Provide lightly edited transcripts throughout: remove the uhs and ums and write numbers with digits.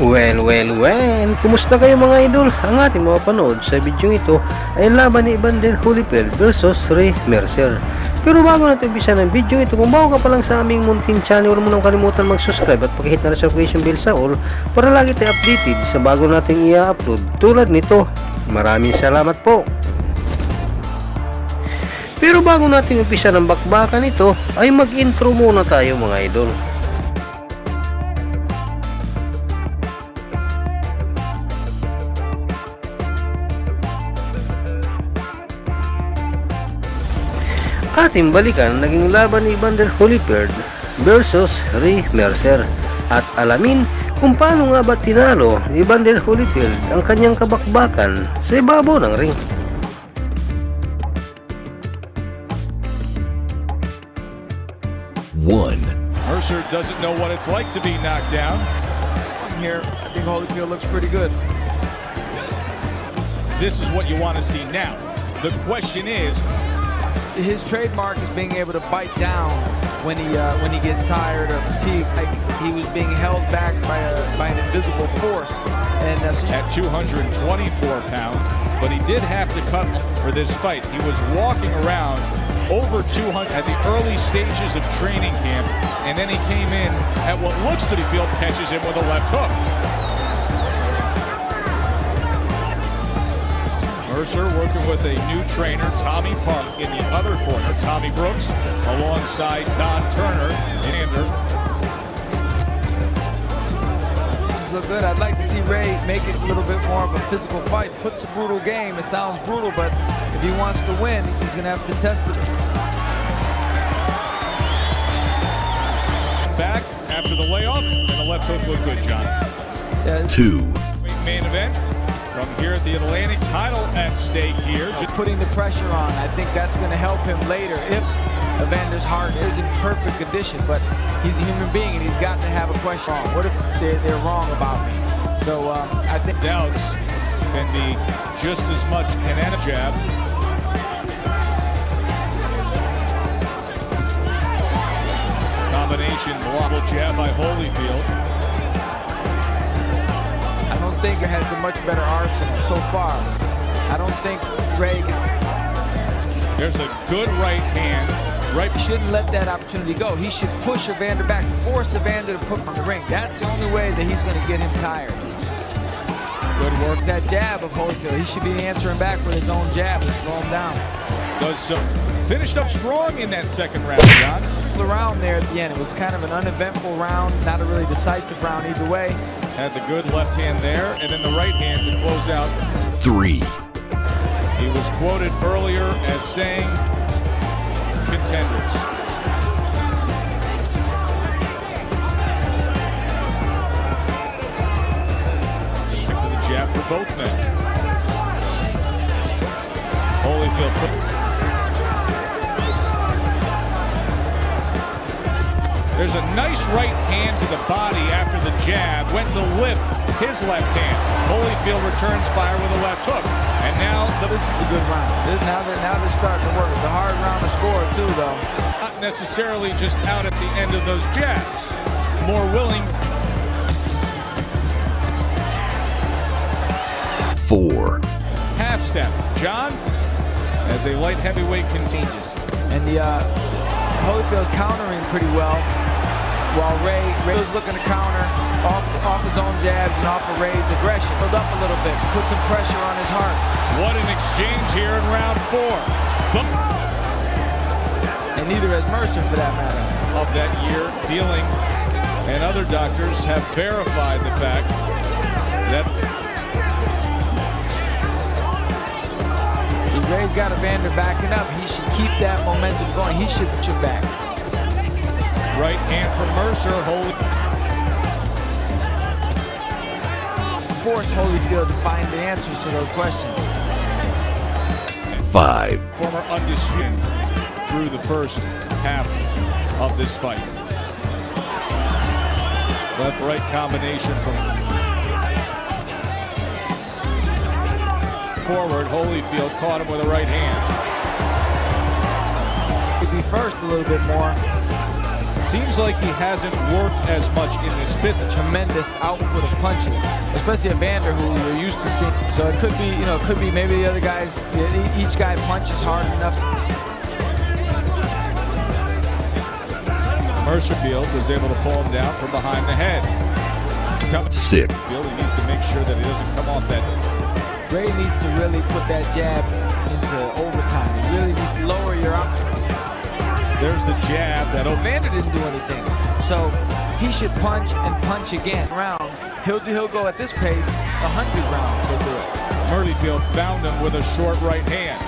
Well, kumusta kayo mga idol? Ang ating mga panood sa video ito ay laban ni Evander Holyfield versus Mercer. Pero bago natin umpisa ng video ito, kung bago ka pa lang sa aming munting channel, huwag mo nang kalimutan mag-subscribe at pakihit na notification bell sa all para lagi tayo updated sa bago nating i-upload tulad nito. Maraming salamat po! Pero bago natin umpisa ng bakbakan ito, ay mag-intro muna tayo mga idol. Ating balikan naging laban ni Evander Holyfield versus Mercer at alamin kung paano nga ba tinalo ni Evander Holyfield ang kanyang kabakbakan sa ibabaw ng ring. Mercer doesn't know what it's like to be knocked down. Here, I think Holyfield looks pretty good. This is what you want to see now. The question is, his trademark is being able to bite down when he gets tired or fatigued. Like he was being held back by an invisible force. And at 224 pounds, but he did have to cut for this fight. He was walking around over 200 at the early stages of training camp, and then he came in at what looks to be Field catches him with a left hook. Mercer working with a new trainer, Tommy Park, in the other corner. Tommy Brooks alongside Don Turner. Look good. I'd like to see Ray make it a little bit more of a physical fight. Puts a brutal game. It sounds brutal, but if he wants to win, he's going to have to test it. Back after the layoff, and the left hook looked good, John. Yeah. Main event. From here at the Atlantic, title at stake here. Just putting the pressure on, I think that's going to help him later if Evander's heart is in perfect condition. But he's a human being and he's got to have a question. What if they're wrong about me? So I think doubts can be just as much an jab. Combination block jab by Holyfield. I don't think it has a much better arsenal so far. I don't think Ray can... There's a good right hand. Right, he shouldn't let that opportunity go. He should push Evander back, force Evander to put him on the ring. That's the only way that he's going to get him tired. Good work. That jab of Holyfield, he should be answering back with his own jab to slow him down. Does so. Finished up strong in that second round, John. Around there at the end, it was kind of an uneventful round, not a really decisive round either way. Had the good left hand there, and then the right hand to close out. 3. He was quoted earlier as saying, contenders. Back to the jab for both men. Holyfield. There's a nice right hand to the body after the jab. Went to lift his left hand. Holyfield returns fire with a left hook. And now this is a good round. Now they're starting to work. It's a hard round to score too, though. Not necessarily just out at the end of those jabs. More willing. 4. Half step. John, as a light heavyweight continues. And the Holyfield's countering pretty well, while Ray was looking to counter off his own jabs and off of Ray's aggression. Build up a little bit, put some pressure on his heart. What an exchange here in round 4. And neither has Mercer, for that matter. Of that year, dealing, and other doctors have verified the fact that Ray's got Evander backing up. He should keep that momentum going. He should push him back. Right hand from Mercer. Force Holyfield to find the answers to those questions. 5. Former undisputed through the first half of this fight. Left-right combination from forward. Holyfield caught him with a right hand. Could be first a little bit more. Seems like he hasn't worked as much in this fifth. Tremendous output of punches, especially Evander, who you're used to seeing. So it could be, it could be maybe the other guys, each guy punches hard enough. Mercer was able to pull him down from behind the head. 6. He needs to make sure that he doesn't come off that. Ray needs to really put that jab into overtime. He really needs to lower your up. There's the jab that Evander didn't do anything, so he should punch and punch again. He'll go at this pace 100 rounds. He'll do it. Holyfield found him with a short right hand.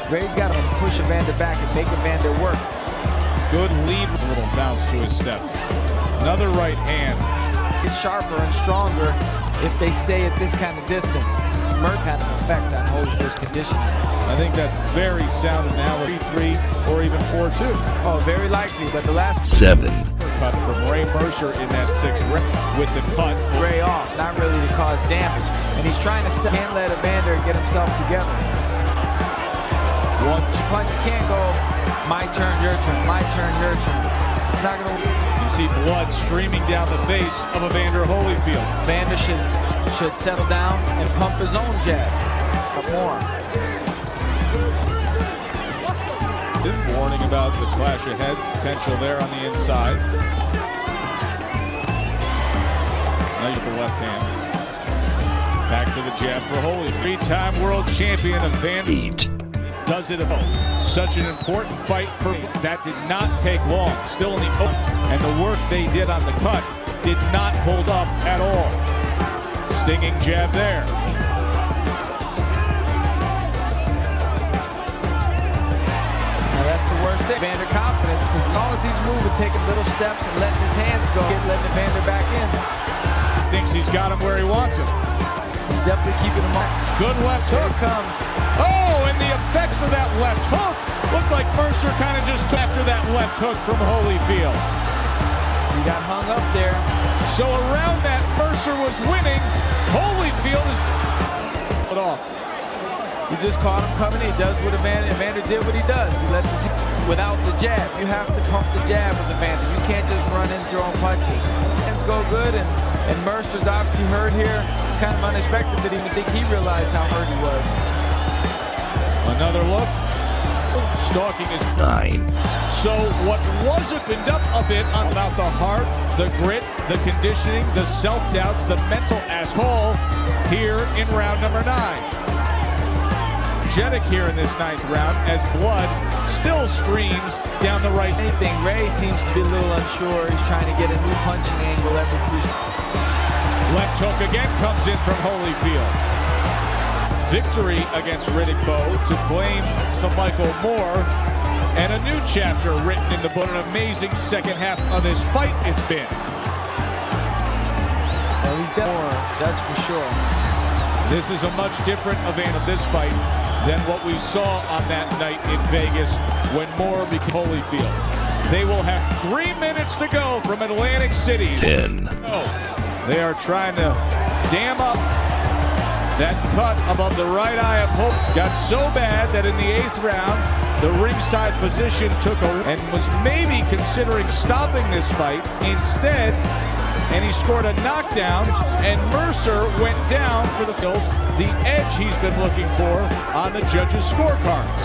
Ray's got to push Evander back and make Evander work. Good lead with a little bounce to his step. Another right hand. It's sharper and stronger if they stay at this kind of distance. Mercer had an effect on Holyfield's conditioning. I think that's very sound analogy. 3 or even 4-2. Oh, very likely, but the last 7. Cut from Ray Mercer in that 6th round with the cut. Ray off, not really to cause damage. And he's trying to can't let Evander get himself together. One punch, you can't go, my turn, your turn, my turn, your turn. It's not going to work. You see blood streaming down the face of Evander Holyfield. Evander should settle down and pump his own jab. But more. Been warning about the clash ahead potential there on the inside. Now you get the left hand. Back to the jab for Holyfield. 3-time world champion Evander 8. does it about. Such an important fight for that did not take long. Still in the open, and the work they did on the cut did not hold up at all. Stinging jab there. Now that's the worst thing. Evander confidence, because as long as he's moving, taking little steps and letting his hands go, letting Evander back in. He thinks he's got him where he wants him. He's definitely keeping him up. Good left hook. Here it comes. Oh, and the effects of that left hook looked like Mercer kind of just took after that left hook from Holyfield. He got hung up there. So around that, Mercer was winning. Holyfield is it off. He just caught him coming. He does what Evander did what he does. He lets his without the jab. You have to pump the jab with Evander. You can't just run in throwing punches. Hands go good, and Mercer's obviously hurt here. Kind of unexpected that even think he realized how hurt he was. Another look. Stalking is 9. So what was opened up a bit about the heart, the grit, the conditioning, the self-doubts, the mental asshole here in round number 9. Energetic here in this 9th round as blood still streams down the right. Anything, Ray seems to be a little unsure. He's trying to get a new punching angle every few seconds. Left hook again comes in from Holyfield. Victory against Riddick Bowe to claim to Michael Moore, and a new chapter written in the book. An amazing second half of this fight it's been. Well, he's definitely, that's for sure. This is a much different event of this fight than what we saw on that night in Vegas when Moore became Holyfield. They will have 3 minutes to go from Atlantic City. 10. They are trying to dam up that cut above the right eye of Hope. Got so bad that in the 8th round, the ringside physician took a and was maybe considering stopping this fight instead, and he scored a knockdown, and Mercer went down for the edge he's been looking for on the judges' scorecards.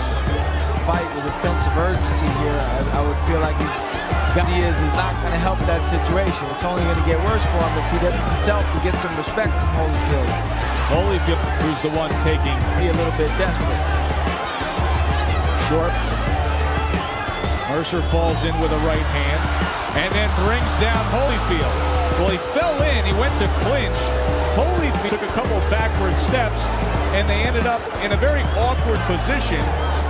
Fight with a sense of urgency here. I would feel like he is not going to help that situation. It's only going to get worse for him if he doesn't himself to get some respect from Holyfield. Holyfield, who's the one taking, be a little bit desperate. Short. Mercer falls in with a right hand and then brings down Holyfield. Well, he fell in, he went to clinch. Holyfield took a couple backward steps, and they ended up in a very awkward position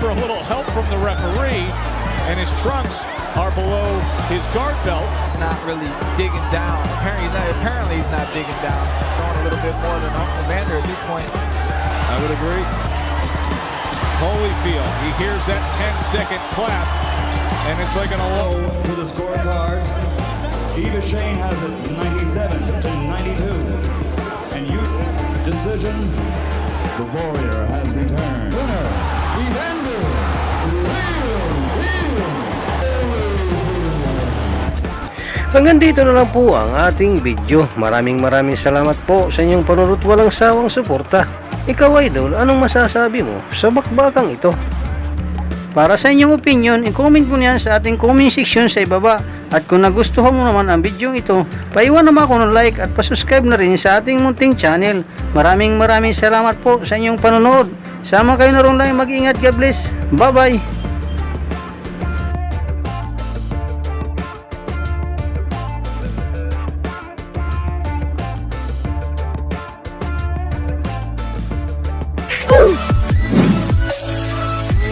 for a little help from the referee, and his trunks are below his guard belt. He's not really digging down. Apparently he's not digging down. Going a little bit more than Evander at this point. I would agree. Holyfield, he hears that 10-second clap, and it's like an alarm. To the scorecards, Eva Shane has it 97-92. And use decision, the Warrior has returned. Winner, Evander Holyfield. Hanggang dito na lang po ang ating video. Maraming salamat po sa inyong panunod, walang sawang suporta. Ikaw idol, anong masasabi mo sa bakbakang ito? Para sa inyong opinion, i-comment mo niyan sa ating comment section sa ibaba. At kung nagustuhan mo naman ang video ito, paiwan naman ako ng like at pasubscribe na rin sa ating munting channel. Maraming salamat po sa inyong panonood. Sama kayo na rin lang, mag-ingat, God bless. Bye bye.